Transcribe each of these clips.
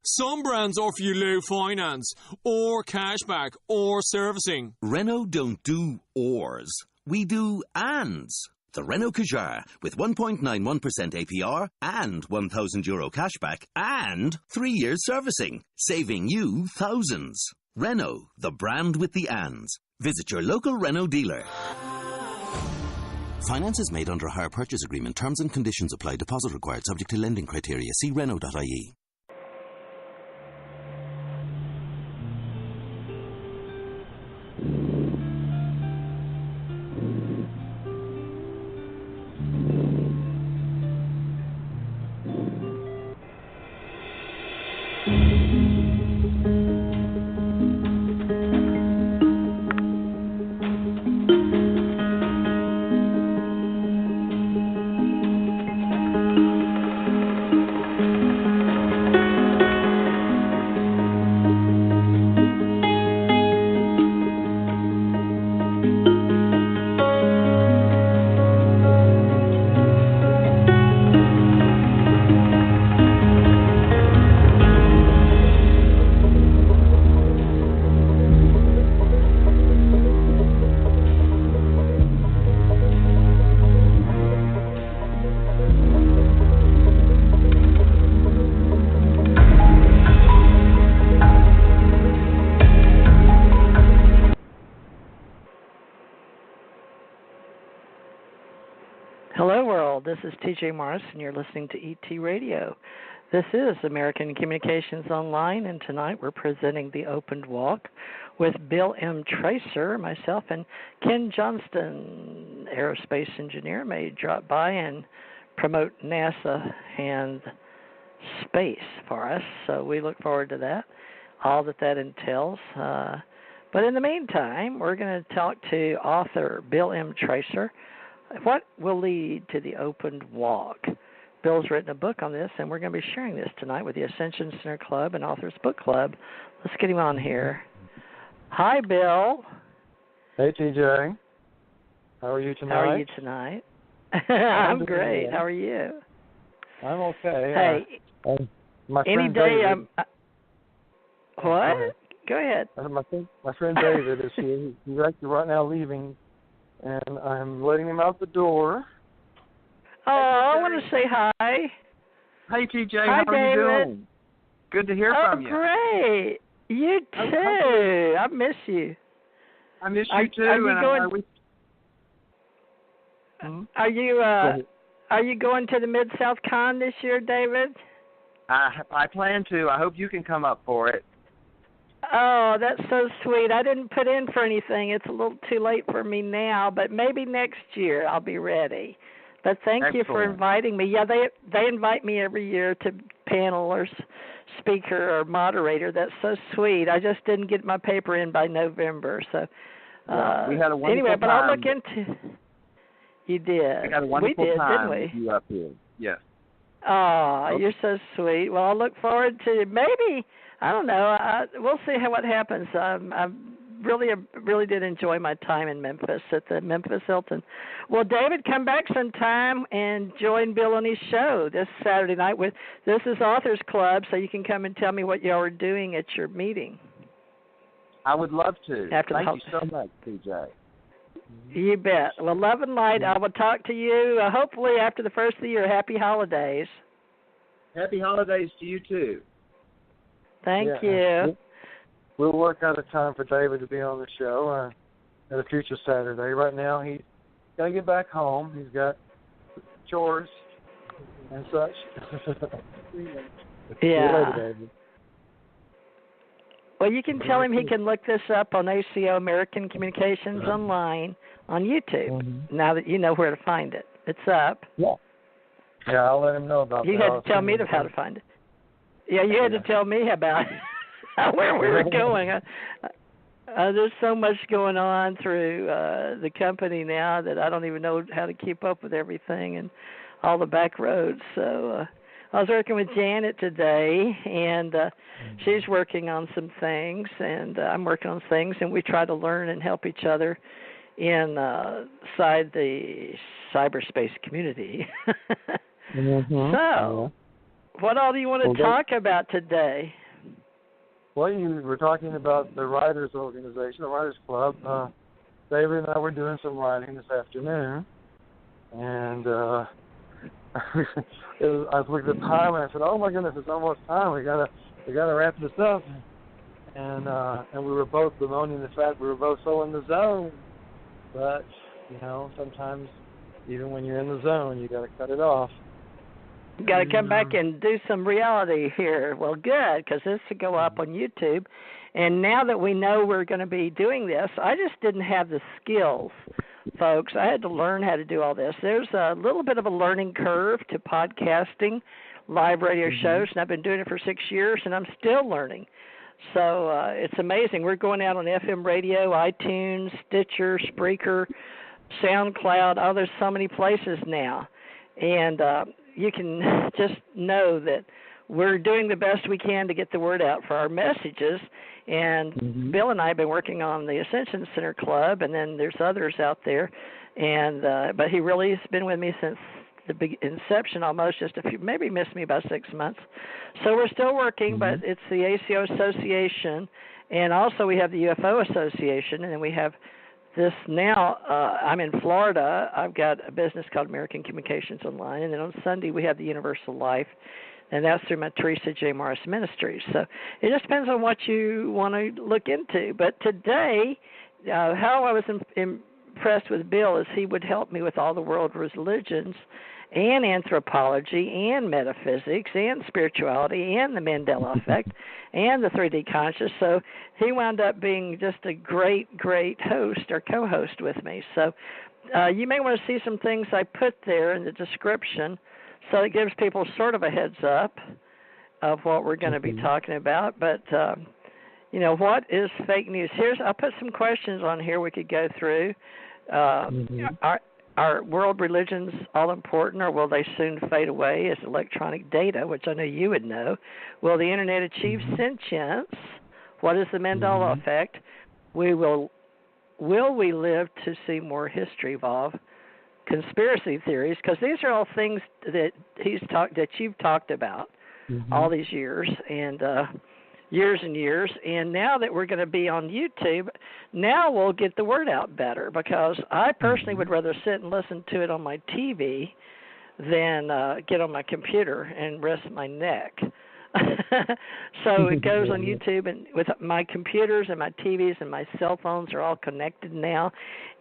Some brands offer you low finance, or cashback, or servicing. Renault don't do ors. We do ands. The Renault Kadjar with 1.91% APR and €1,000 cashback and 3 years servicing, saving you thousands. Renault, the brand with the ands. Visit your local Renault dealer. Finance is made under a hire purchase agreement. Terms and conditions apply. Deposit required subject to lending criteria. See Renault.ie. This is TJ Morris, and you're listening to ET Radio. This is American Communications Online, and tonight we're presenting The Opened Walk with Bill M. Tracer, myself, and Ken Johnston, aerospace engineer, may drop by and promote NASA and space for us. So we look forward to that, all that entails. But in the meantime, we're going to talk to author Bill M. Tracer. What will lead to the opened walk? Bill's written a book on this, and we're going to be sharing this tonight with the Ascension Center Club and Authors Book Club. Let's get him on here. Hi, Bill. Hey, TJ. How are you tonight? How are you tonight? I'm great. How are you? I'm okay. Hey, my any friend day David, what? Go ahead. My friend David is here. He's actually right now leaving, and I'm letting him out the door. Oh, I want to say hi. Hey, TJ. Hi, how David. are you doing? Good to hear from you. Oh, great. You too. I miss you. I miss you too. Are you going to the Mid-South Con this year, David? I plan to. I hope you can come up for it. Oh, that's so sweet. I didn't put in for anything. It's a little too late for me now, but maybe next year I'll be ready. But thank you for inviting me. Yeah, they invite me every year to panel or speaker or moderator. That's so sweet. I just didn't get my paper in by November. So we had a wonderful anyway, but time. I'll look into. You did. We had a wonderful didn't time we? with you up here. Yes. Oh, you're so sweet. Well, I'll look forward to maybe. I don't know. We'll see what happens. I really did enjoy my time in Memphis at the Memphis Hilton. Well, David, come back sometime and join Bill on his show this Saturday night. This is Authors Club, so you can come and tell me what y'all are doing at your meeting. I would love to. Thank you so much, TJ. You bet. Well, love and light. I will talk to you hopefully after the first of the year. Happy holidays. Happy holidays to you, too. Thank you. We'll work out a time for David to be on the show at a future Saturday. Right now, he's got to get back home. He's got chores and such. Yeah. Later, David. Well, you can tell him he can look this up on ACO, American Communications Online, on YouTube, now that you know where to find it. It's up. Yeah, I'll let him know about that. You had to tell me how to find it. Yeah, you had to tell me about where we were going. There's so much going on through the company now that I don't even know how to keep up with everything and all the back roads. So I was working with Janet today, and she's working on some things, and I'm working on things, and we try to learn and help each other inside the cyberspace community. So What all do you want to talk about today? Well, you were talking about the Writers Organization, the Writers Club. David and I were doing some writing this afternoon, and I was looking at the time, and I said, "Oh my goodness, it's almost time. We gotta wrap this up." And we were both bemoaning the fact we were both so in the zone. But sometimes even when you're in the zone, you gotta cut it off. You got to come back and do some reality here. Well, good, because this will go up on YouTube. And now that we know we're going to be doing this, I just didn't have the skills, folks. I had to learn how to do all this. There's a little bit of a learning curve to podcasting, live radio shows, and I've been doing it for 6 years, and I'm still learning. So it's amazing. We're going out on FM radio, iTunes, Stitcher, Spreaker, SoundCloud. Oh, there's so many places now. And you can just know that we're doing the best we can to get the word out for our messages. And Bill and I have been working on the Ascension Center Club, and then there's others out there. And but he really has been with me since the inception, almost just a few, maybe missed me about 6 months. So we're still working, but it's the ACO Association, and also we have the UFO Association, and then we have this now. I'm in Florida. I've got a business called American Communications Online, and then on Sunday we have the Universal Life, and that's through my Theresa J. Morris Ministries. So it just depends on what you want to look into. But today, how I was impressed with Bill is he would help me with all the world religions and anthropology and metaphysics and spirituality and the Mandela effect and the 3D conscious. So he wound up being just a great, great host or co-host with me. So you may want to see some things I put there in the description, so it gives people sort of a heads up of what we're going to be talking about. But, what is fake news? I'll put some questions on here we could go through. Are world religions all important, or will they soon fade away as electronic data, which I know you would know? Will the Internet achieve sentience? What is the Mandela effect? Will we live to see more history evolve? Conspiracy theories, because these are all things that you've talked about all these years and years. And now that we're going to be on YouTube, now we'll get the word out better, because I personally would rather sit and listen to it on my TV than get on my computer and rest my neck. So it goes on YouTube, and with my computers and my TVs and my cell phones are all connected now.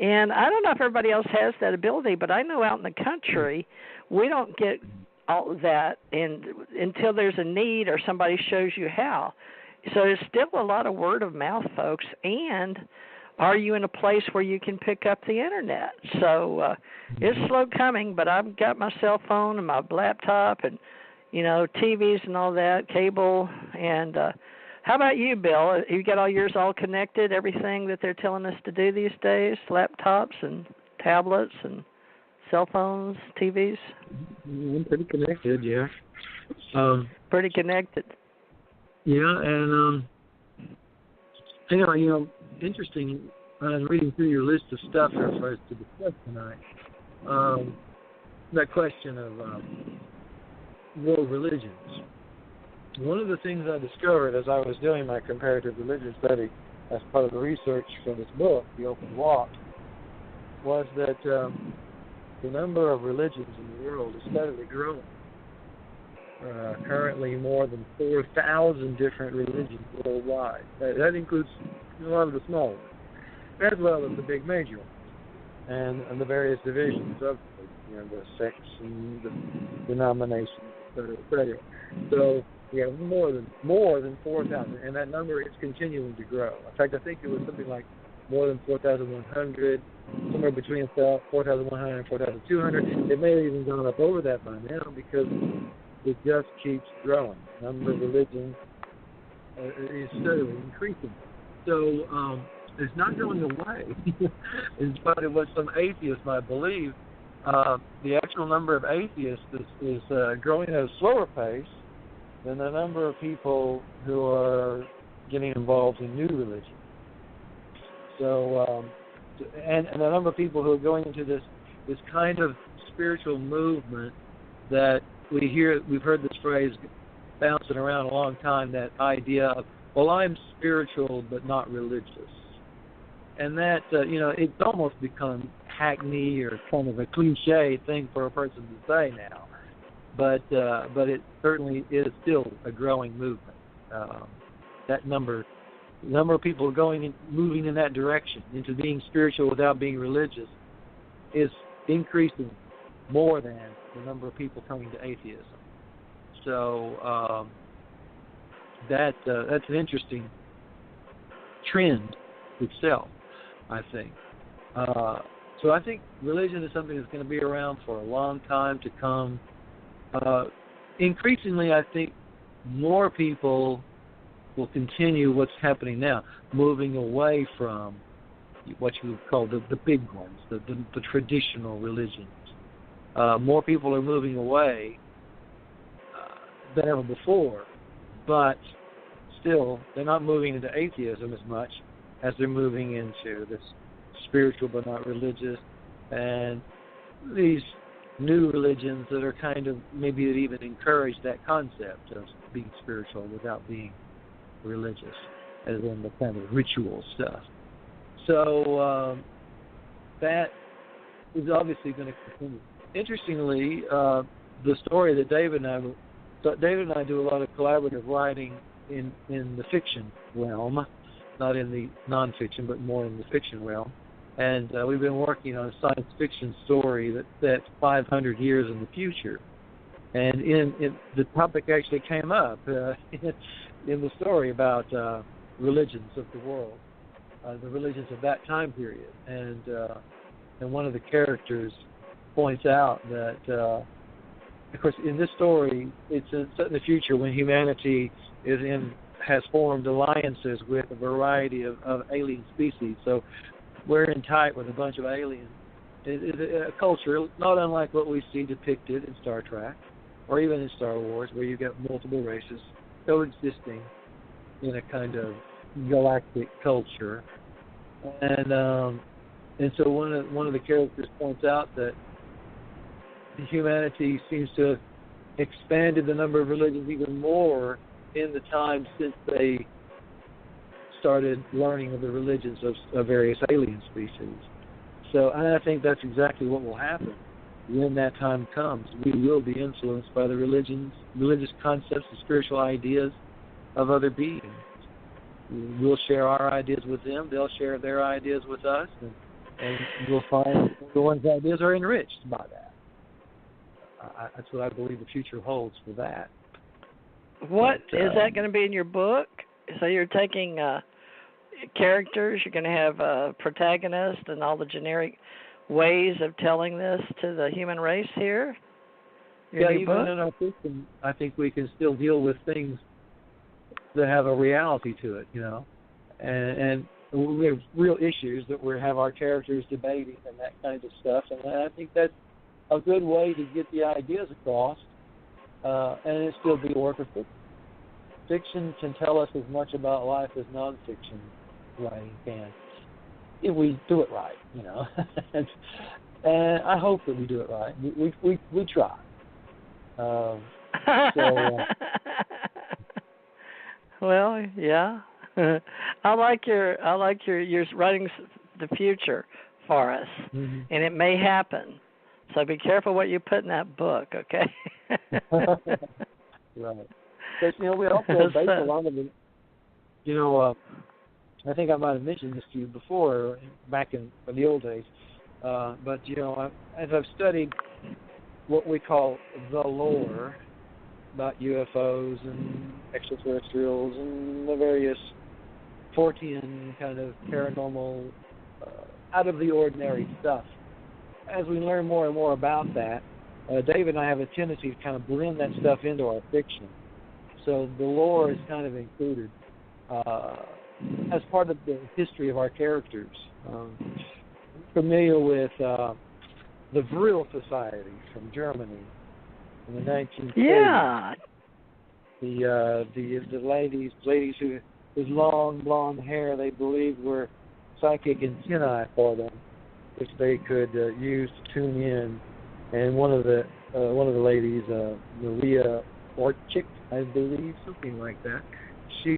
And I don't know if everybody else has that ability, but I know out in the country we don't get all of that until there's a need or somebody shows you how. So there's still a lot of word of mouth, folks. And are you in a place where you can pick up the Internet? So it's slow coming, but I've got my cell phone and my laptop and, TVs and all that, cable. And how about you, Bill? You got all yours all connected, everything that they're telling us to do these days, laptops and tablets and cell phones, TVs? I'm pretty connected, yeah. Pretty connected. Yeah, and interesting. I'm reading through your list of stuff for us to discuss tonight. That question of world religions. One of the things I discovered as I was doing my comparative religion study as part of the research for this book, The Open Walk, was that the number of religions in the world is steadily growing. Currently more than 4,000 different religions worldwide. That includes a lot of the small ones, as well as the big major ones, and the various divisions of the sects and the denominations, etc. So we have more than 4,000, and that number is continuing to grow. In fact, I think it was something like more than 4,100, somewhere between 4,100 and 4,200. It may have even gone up over that by now, because it just keeps growing. The number of religions is steadily increasing. So it's not going away, in spite of what some atheists might believe. The actual number of atheists is growing at a slower pace than the number of people who are getting involved in new religion. So, and the number of people who are going into this kind of spiritual movement that we've heard this phrase bouncing around a long time, that idea of, well, I'm spiritual but not religious. And that, it's almost become hackney or kind of a cliche thing for a person to say now. But it certainly is still a growing movement. That number of people moving in that direction, into being spiritual without being religious, is increasing more than the number of people coming to atheism. So that's an interesting trend itself, I think. So I think religion is something that's going to be around for a long time to come. Increasingly, I think more people will continue what's happening now, moving away from what you would call the big ones, the traditional religions. More people are moving away than ever before, but still, they're not moving into atheism as much as they're moving into this spiritual but not religious, and these new religions that are kind of, maybe that even encourage that concept of being spiritual without being religious, as in the kind of ritual stuff. So that is obviously going to continue. Interestingly, the story that David and I do a lot of collaborative writing in the fiction realm, not in the nonfiction, but more in the fiction realm. And we've been working on a science fiction story that's 500 years in the future. And in the topic actually came up in the story about religions of the world, the religions of that time period. And one of the characters points out that, of course, in this story, it's set in the future when humanity has formed alliances with a variety of alien species. So we're in tight with a bunch of aliens. It's a culture not unlike what we see depicted in Star Trek or even in Star Wars, where you get multiple races coexisting in a kind of galactic culture. And so one of the characters points out that humanity seems to have expanded the number of religions even more in the time since they started learning of the religions of various alien species. So I think that's exactly what will happen when that time comes. We will be influenced by the religious concepts and spiritual ideas of other beings. We'll share our ideas with them. They'll share their ideas with us, and we'll find the one's ideas are enriched by that. That's what I believe the future holds for that. What is that going to be in your book? So you're taking characters, you're going to have a protagonist and all the generic ways of telling this to the human race here? Yeah, even in our fiction, I think we can still deal with things that have a reality to it, and we have real issues that we have our characters debating and that kind of stuff, and I think that's a good way to get the ideas across, and it still be a work of fiction. Fiction can tell us as much about life as nonfiction writing can, if we do it right, and I hope that we do it right. We try. Well, yeah. I like your writing the future for us, and it may happen. So be careful what you put in that book, okay? Right. Because, we also base a lot of it, I think I might have mentioned this to you before, back in the old days, but, as I've studied what we call the lore about UFOs and extraterrestrials and the various Fortean kind of paranormal, out-of-the-ordinary stuff, as we learn more and more about that, Dave and I have a tendency to kind of blend that stuff into our fiction. So the lore is kind of included as part of the history of our characters. Familiar with the Vril Society from Germany in the 1930s. Yeah. The ladies whose long blonde hair they believed were psychic antennae for them, which they could use to tune in. And one of the ladies, Maria or chick, I believe, something like that. She